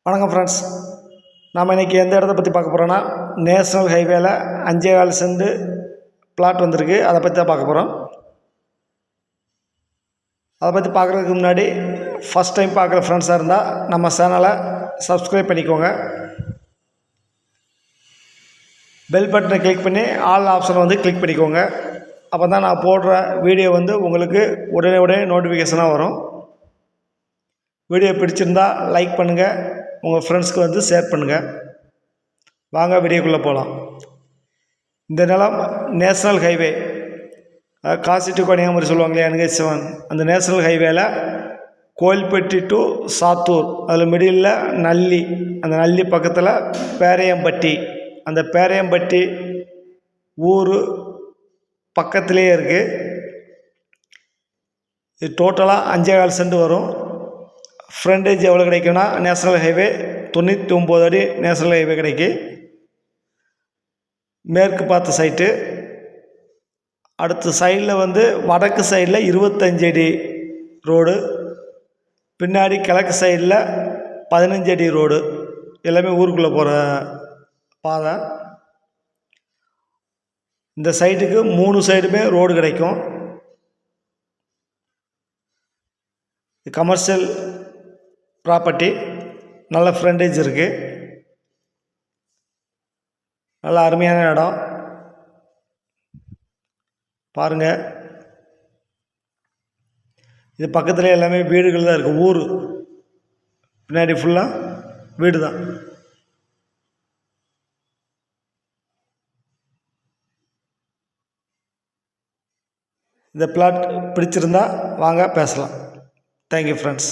வணக்கம் ஃப்ரெண்ட்ஸ். நாம் இன்றைக்கி எந்த இடத்த பற்றி பார்க்க போகிறோன்னா, நேஷ்னல் ஹைவேல 5.25 சென்ட் பிளாட் வந்திருக்கு. அதை பற்றி தான் பார்க்க போகிறோம். அதை பற்றி பார்க்குறதுக்கு முன்னாடி ஃபஸ்ட் டைம் பார்க்குற ஃப்ரெண்ட்ஸாக இருந்தால் நம்ம சேனலை சப்ஸ்கிரைப் பண்ணிக்கோங்க. பெல் பட்டனை கிளிக் பண்ணி ஆல் ஆப்ஷனை கிளிக் பண்ணிக்கோங்க. அப்போ தான் நான் போடுற வீடியோ உங்களுக்கு உடனே நோட்டிஃபிகேஷனாக வரும். வீடியோ பிடிச்சிருந்தால் லைக் பண்ணுங்கள், உங்கள் ஃப்ரெண்ட்ஸ்க்கு ஷேர் பண்ணுங்கள். வாங்க வீடியோக்குள்ளே போகலாம். இந்த நிலம் national highway, Kashi to Kanyakumari சொல்லுவாங்களே NH7, அந்த நேஷ்னல் ஹைவேல கோயில்பட்டி டு சாத்தூர், அதில் மிடில் நல்லி, அந்த நல்லி பக்கத்தில் பேரையம்பட்டி, அந்த பேரையம்பட்டி ஊர் பக்கத்துலேயே இருக்குது. இது டோட்டலாக 5.25 சென்ட் வரும். ஃப்ரண்டேஜ் எவ்வளோ கிடைக்கும்னா, நேஷ்னல் ஹைவே 99 அடி நேஷ்னல் ஹைவே கிடைக்கும். மேற்கு பார்த்த சைட்டு. அடுத்த சைடில் வடக்கு சைடில் 25 அடி ரோடு, பின்னாடி கிழக்கு சைடில் 15 அடி ரோடு. எல்லாமே ஊருக்குள்ளே போகிற பாதை. இந்த சைட்டுக்கு 3 சைடுமே ரோடு கிடைக்கும். கமர்ஷியல் ப்ராப்பர்ட்டி, நல்ல ஃப்ரண்டேஜ் இருக்குது, நல்ல அருமையான இடம் பாருங்கள். இது பக்கத்தில் எல்லாமே வீடுகள் தான் இருக்குது. ஊர் பின்னாடி ஃபுல்லாக வீடு தான். இந்த பிளாட் பிடிச்சிருந்தா வாங்க பேசலாம். Thank you friends.